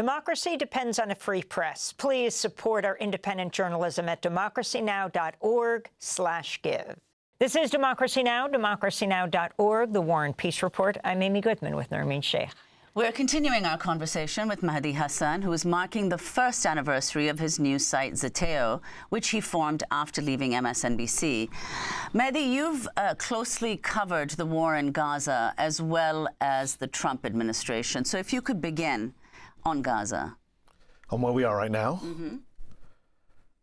Democracy depends on a free press. Please support our independent journalism at democracynow.org/give. This is Democracy Now!, democracynow.org, The War and Peace Report. I'm Amy Goodman with Nermeen Sheikh. We're continuing our conversation with Mehdi Hasan, who is marking the first anniversary of his news site, Zeteo, which he formed after leaving MSNBC. Mehdi, you've closely covered the war in Gaza as well as the Trump administration. So if you could begin on Gaza. On where we are right now? Mm-hmm.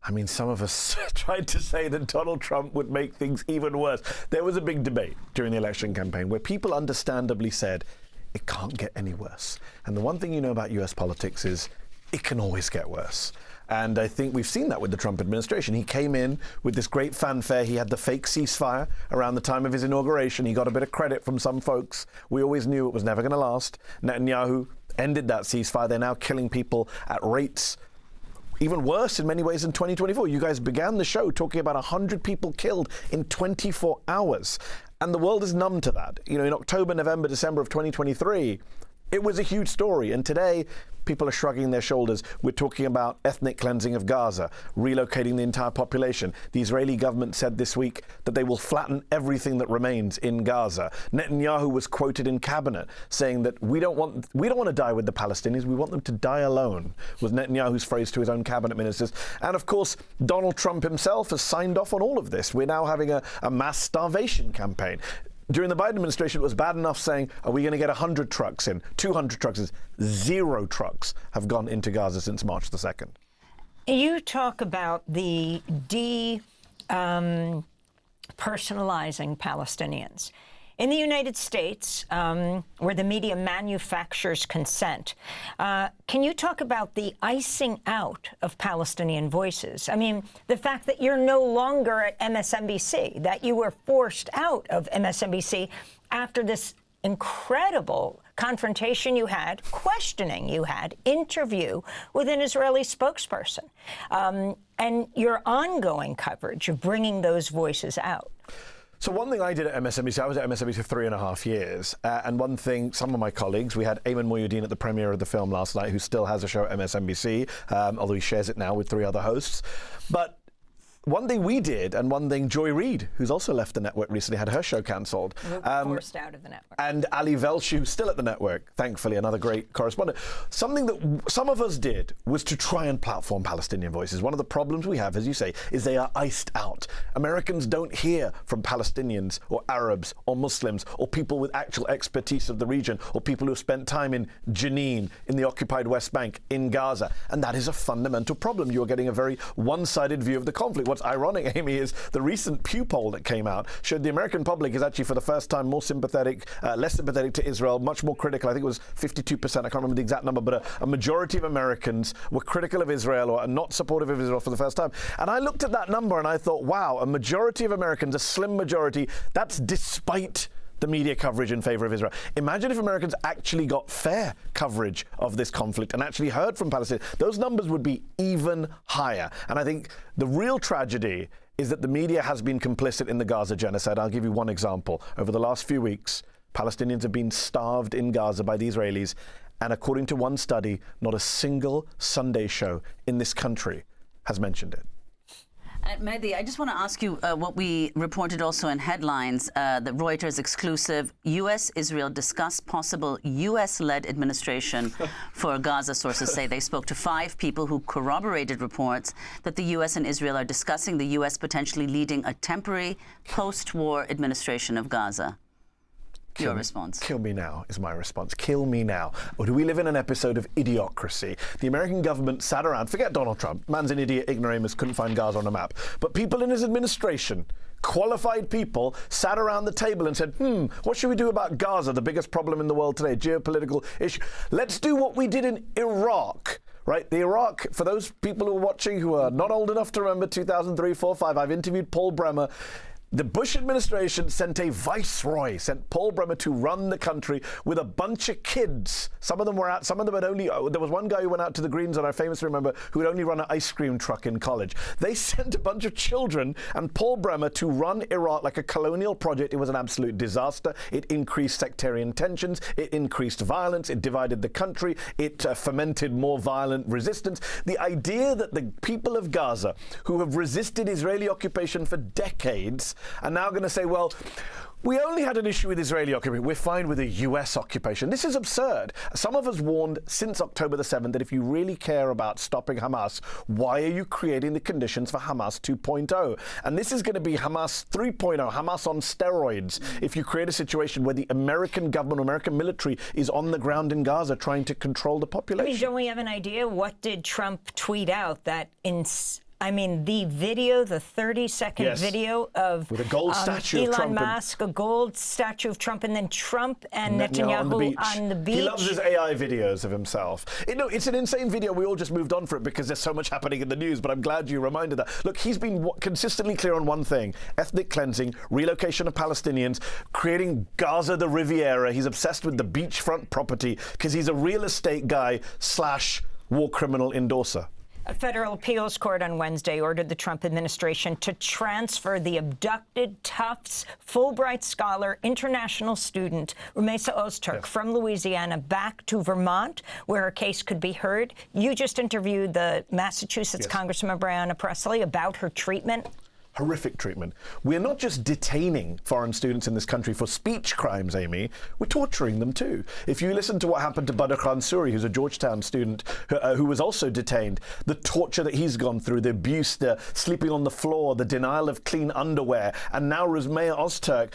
I mean, some of us tried to say that Donald Trump would make things even worse. There was a big debate during the election campaign where people understandably said, it can't get any worse. And the one thing you know about US politics is it can always get worse. And I think we've seen that with the Trump administration. He came in with this great fanfare. He had the fake ceasefire around the time of his inauguration. He got a bit of credit from some folks. We always knew it was never going to last. Netanyahu ended that ceasefire. They're now killing people at rates even worse in many ways in 2024. You guys began the show talking about 100 people killed in 24 hours. And the world is numb to that. You know, in October, November, December of 2023, it was a huge story. And today, people are shrugging their shoulders. We're talking about ethnic cleansing of Gaza, relocating the entire population. The Israeli government said this week that they will flatten everything that remains in Gaza. Netanyahu was quoted in cabinet saying that we don't want to die with the Palestinians. We want them to die alone, was Netanyahu's phrase to his own cabinet ministers. And of course, Donald Trump himself has signed off on all of this. We're now having a mass starvation campaign. During the Biden administration, it was bad enough saying, are we going to get 100 trucks in, 200 trucks in? 0 trucks have gone into Gaza since March the 2nd. You talk about the personalizing Palestinians. In the United States, where the media manufactures consent, can you talk about the icing out of Palestinian voices? I mean, the fact that you're no longer at MSNBC, that you were forced out of MSNBC after this incredible confrontation you had, questioning you had, interview with an Israeli spokesperson, and your ongoing coverage of bringing those voices out. So one thing I did at MSNBC, I was at MSNBC for 3.5 years, and one thing, some of my colleagues, we had Ayman Mohyeldin at the premiere of the film last night, who still has a show at MSNBC, although he shares it now with 3 other hosts. But one thing we did, and one thing Joy Reid, who's also left the network recently, had her show cancelled. Forced out of the network. And Ali Velshi, who's still at the network, thankfully, another great correspondent. Something that some of us did was to try and platform Palestinian voices. One of the problems we have, as you say, is they are iced out. Americans don't hear from Palestinians or Arabs or Muslims or people with actual expertise of the region or people who have spent time in Jenin, in the occupied West Bank, in Gaza. And that is a fundamental problem. You are getting a very one-sided view of the conflict. What's ironic, Amy, is the recent Pew poll that came out showed the American public is actually, for the first time, more sympathetic, less sympathetic to Israel, much more critical. I think it was 52%. I can't remember the exact number, but a majority of Americans were critical of Israel or not supportive of Israel for the first time. And I looked at that number and I thought, wow, a majority of Americans, a slim majority, that's despite the media coverage in favor of Israel. Imagine if Americans actually got fair coverage of this conflict and actually heard from Palestine. Those numbers would be even higher. And I think the real tragedy is that the media has been complicit in the Gaza genocide. I'll give you one example. Over the last few weeks, Palestinians have been starved in Gaza by the Israelis. And according to one study, not a single Sunday show in this country has mentioned it. Mehdi, I just want to ask you what we reported also in headlines, the Reuters exclusive, U.S.-Israel discuss possible U.S.-led administration for Gaza. Sources say they spoke to 5 people who corroborated reports that the U.S. and Israel are discussing the U.S. potentially leading a temporary post-war administration of Gaza. Your response? Kill me now is my response. Kill me now. Or do we live in an episode of idiocracy? The American government sat around, forget Donald Trump, man's an idiot, ignoramus, couldn't find Gaza on a map. But people in his administration, qualified people, sat around the table and said, what should we do about Gaza, the biggest problem in the world today, geopolitical issue? Let's do what we did in Iraq. Right, the Iraq, for those people who are watching who are not old enough to remember 2003, 4, 5, I've interviewed Paul Bremer. The Bush administration sent a viceroy, sent Paul Bremer to run the country with a bunch of kids. Some of them were out, some of them had only, there was one guy who went out to the Greens, and I famously remember, who had only run an ice cream truck in college. They sent a bunch of children and Paul Bremer to run Iraq like a colonial project. It was an absolute disaster. It increased sectarian tensions. It increased violence. It divided the country. It fomented more violent resistance. The idea that the people of Gaza, who have resisted Israeli occupation for decades, are now going to say, well, we only had an issue with Israeli occupation. We're fine with a US occupation. This is absurd. Some of us warned since October the 7th that if you really care about stopping Hamas, why are you creating the conditions for Hamas 2.0? And this is going to be Hamas 3.0, Hamas on steroids, if you create a situation where the American government, American military is on the ground in Gaza trying to control the population. I mean, don't we have an idea? What did Trump tweet out that the video, the 30-second video of with a gold statue of Elon Trump Musk, a gold statue of Trump, and then Trump and Netanyahu on the beach. He loves his AI videos of himself. It's an insane video. We all just moved on for it because there's so much happening in the news, but I'm glad you reminded that. Look, he's been consistently clear on one thing: ethnic cleansing, relocation of Palestinians, creating Gaza the Riviera. He's obsessed with the beachfront property because he's a real estate guy / war criminal endorser. A federal appeals court on Wednesday ordered the Trump administration to transfer the abducted Tufts Fulbright scholar, international student Rumeysa Ozturk from Louisiana back to Vermont, where her case could be heard. You just interviewed the Massachusetts Congresswoman Breonna Presley about her treatment. Horrific treatment. We're not just detaining foreign students in this country for speech crimes, Amy. We're torturing them too. If you listen to what happened to Badr Khan Suri, who's a Georgetown student who was also detained, the torture that he's gone through, the abuse, the sleeping on the floor, the denial of clean underwear, and now Rumeysa Ozturk.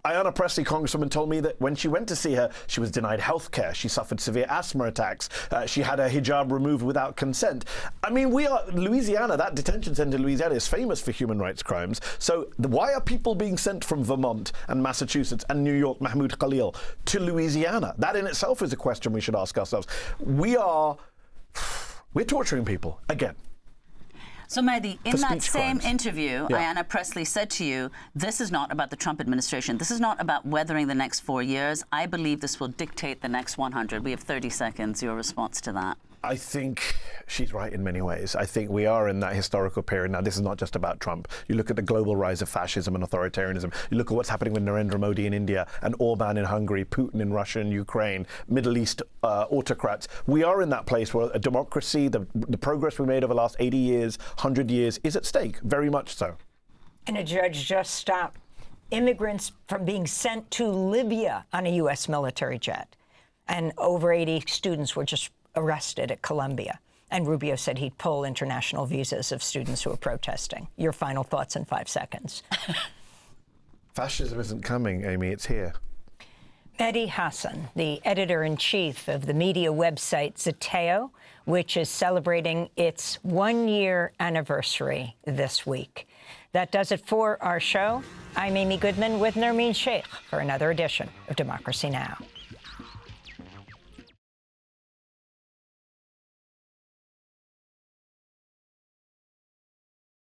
Ayanna Pressley, Congresswoman, told me that when she went to see her, she was denied health care. She suffered severe asthma attacks. She had her hijab removed without consent. I mean, Louisiana, that detention center in Louisiana is famous for human rights crimes. So why are people being sent from Vermont and Massachusetts and New York, Mahmoud Khalil, to Louisiana? That in itself is a question we should ask ourselves. We're torturing people again. So, Mehdi, in that same interview, Yeah. Ayanna Pressley said to you, this is not about the Trump administration. This is not about weathering the next 4 years. I believe this will dictate the next 100. We have 30 seconds. Your response to that? I think she's right in many ways. I think we are in that historical period. Now, this is not just about Trump. You look at the global rise of fascism and authoritarianism. You look at what's happening with Narendra Modi in India and Orban in Hungary, Putin in Russia and Ukraine, Middle East autocrats. We are in that place where a democracy, the progress we made over the last 80 years, 100 years, is at stake, very much so. And a judge just stopped immigrants from being sent to Libya on a U.S. military jet. And over 80 students were just arrested at Columbia. And Rubio said he'd pull international visas of students who are protesting. Your final thoughts in 5 seconds. Fascism isn't coming, Amy, it's here. Mehdi Hasan, the editor-in-chief of the media website Zeteo, which is celebrating its 1-year anniversary this week. That does it for our show. I'm Amy Goodman with Nermeen Sheikh for another edition of Democracy Now!